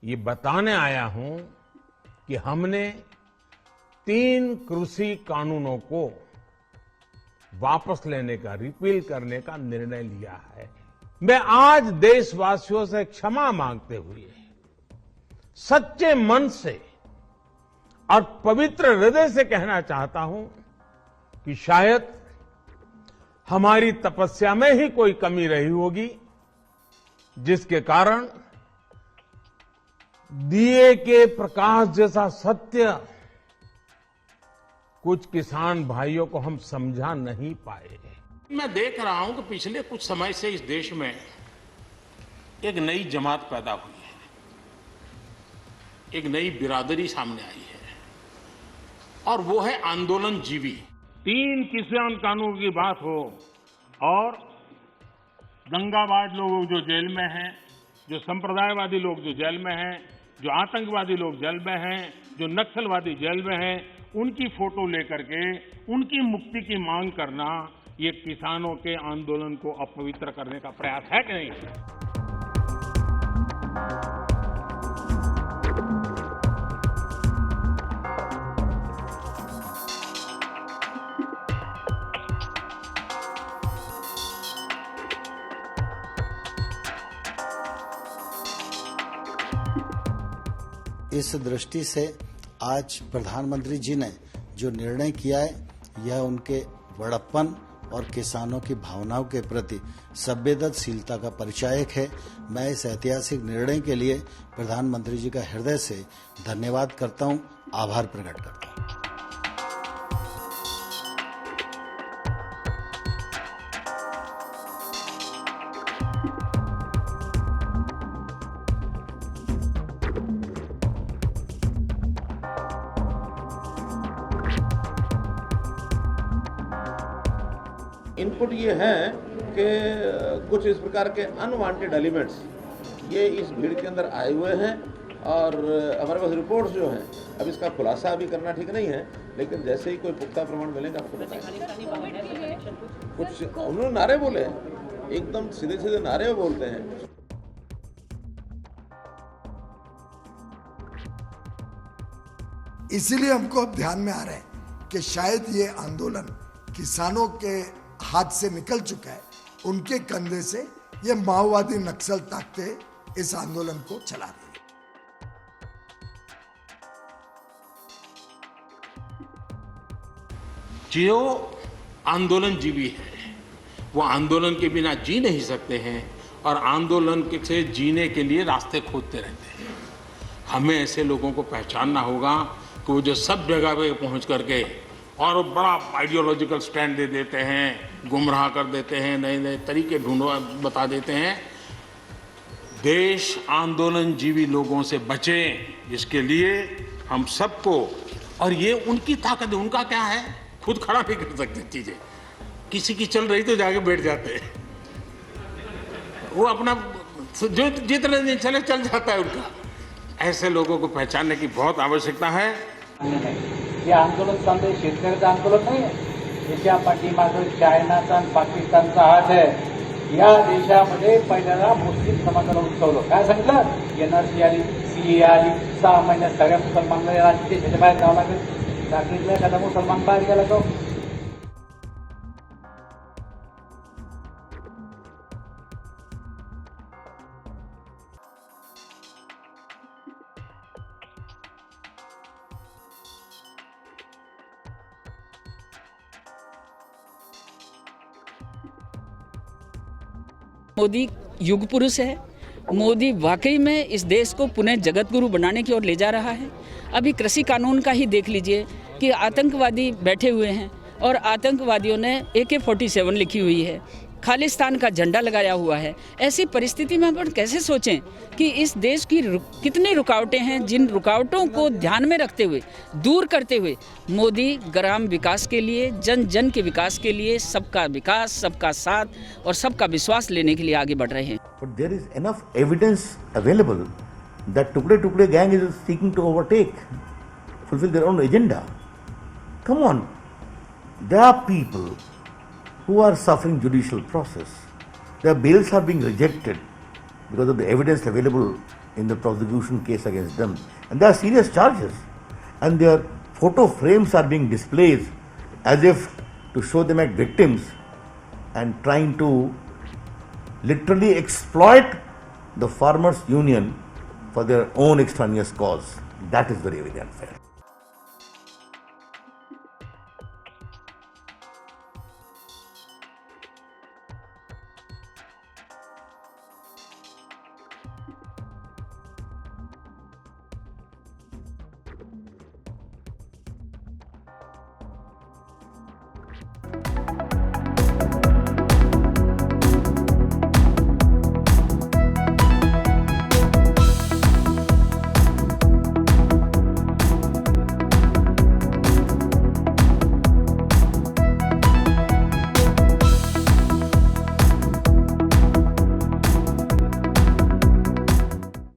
ये बताने आया हूं कि हमने 3 कृषि कानूनों को वापस लेने का, रिपील करने का निर्णय लिया है। मैं आज देशवासियों से क्षमा मांगते हुए सच्चे मन से और पवित्र हृदय से कहना चाहता हूं कि शायद हमारी तपस्या में ही कोई कमी रही होगी, जिसके कारण दिए के प्रकाश जैसा सत्य कुछ किसान भाइयों को हम समझा नहीं पाए। मैं देख रहा हूं कि पिछले कुछ समय से इस देश में एक नई जमात पैदा हुई है, एक नई बिरादरी सामने आई है, और वो है आंदोलन जीवी। 3 किसान कानून की बात हो और दंगाबाज लोग जो जेल में हैं, जो संप्रदायवादी लोग जो जेल में हैं, जो आतंकवादी लोग जेल में हैं, जो नक्सलवादी जेल में हैं, उनकी फोटो लेकर के उनकी मुक्ति की मांग करना, ये किसानों के आंदोलन को अपवित्र करने का प्रयास है कि नहीं? इस दृष्टि से आज प्रधानमंत्री जी ने जो निर्णय किया है, यह उनके बड़प्पन और किसानों की भावनाओं के प्रति संवेदनशीलता का परिचायक है। मैं इस ऐतिहासिक निर्णय के लिए प्रधानमंत्री जी का हृदय से धन्यवाद करता हूं, आभार प्रकट करता हूं। इनपुट ये है कि कुछ इस प्रकार के अनवांटेड एलिमेंट्स ये इस भीड़ के अंदर आए हुए हैं, और हमारे पास रिपोर्ट्स जो हैं, अब इसका खुलासा अभी करना ठीक नहीं है, लेकिन जैसे ही कोई पुख्ता प्रमाण मिलेगा आपको बताएंगे। कुछ उन्होंने नारे बोले हैं, एकदम सीधे सीधे नारे बोलते हैं। इसीलिए हमको अब ध्यान में आ रहा है कि शायद ये आंदोलन किसानों के हाथ से निकल चुका है, उनके कंधे से ये माओवादी नक्सल ताकतें इस आंदोलन को चला रही है। जो आंदोलन जीवी है, वो आंदोलन के बिना जी नहीं सकते हैं, और आंदोलन से जीने के लिए रास्ते खोजते रहते हैं। हमें ऐसे लोगों को पहचानना होगा कि वो जो सब जगह पे पहुंच करके और बड़ा आइडियोलॉजिकल स्टैंड दे देते हैं, गुमराह कर देते हैं, नए नए तरीके बता देते हैं। देश आंदोलन जीवी लोगों से बचे, इसके लिए हम सबको, और ये उनकी ताकत है। उनका क्या है, खुद खड़ा नहीं कर सकते चीजें, किसी की चल रही तो जाके बैठ जाते हैं, वो अपना जो जितने दिन चले चल जाता है उनका। ऐसे लोगों को पहचानने की बहुत आवश्यकता है। हे आंदोलन चाललंय शेतकऱ्याचं आंदोलन नाही आहे, याच्या पाठीमागे चायनाचा आणि पाकिस्तानचा हात आहे। या देशामध्ये पहिल्यांदा मुस्लिम समाजाला उचललं, काय सांगितलं, NRC आली, CA आली, 6 महिन्यात सगळ्या मुसलमानांना राज्य त्याच्या बाहेर जावं लागेल। सांगितलं एखादा मुसलमान बाहेर गेला तो मोदी युग पुरुष है। मोदी वाकई में इस देश को पुनः जगत गुरु बनाने की ओर ले जा रहा है। अभी कृषि कानून का ही देख लीजिए कि आतंकवादी बैठे हुए हैं और आतंकवादियों ने AK-47 लिखी हुई है, खालिस्तान का झंडा लगाया हुआ है। ऐसी परिस्थिति में अपन कैसे सोचें कि इस देश की कितनी रुकावटें हैं, जिन रुकावटों को ध्यान में रखते हुए, दूर करते हुए मोदी ग्राम विकास के लिए, जन जन के विकास के लिए, सबका विकास, सबका साथ और सबका विश्वास लेने के लिए आगे बढ़ रहे हैं। But there is enough evidence available that Tukde gang is seeking to overtake, fulfill their own agenda. Come on, there are people who are suffering judicial process. Their bails are being rejected because of the evidence available in the prosecution case against them. And there are serious charges. And their photo frames are being displayed as if to show them as victims and trying to literally exploit the farmers' union for their own extraneous cause. That is very, very unfair.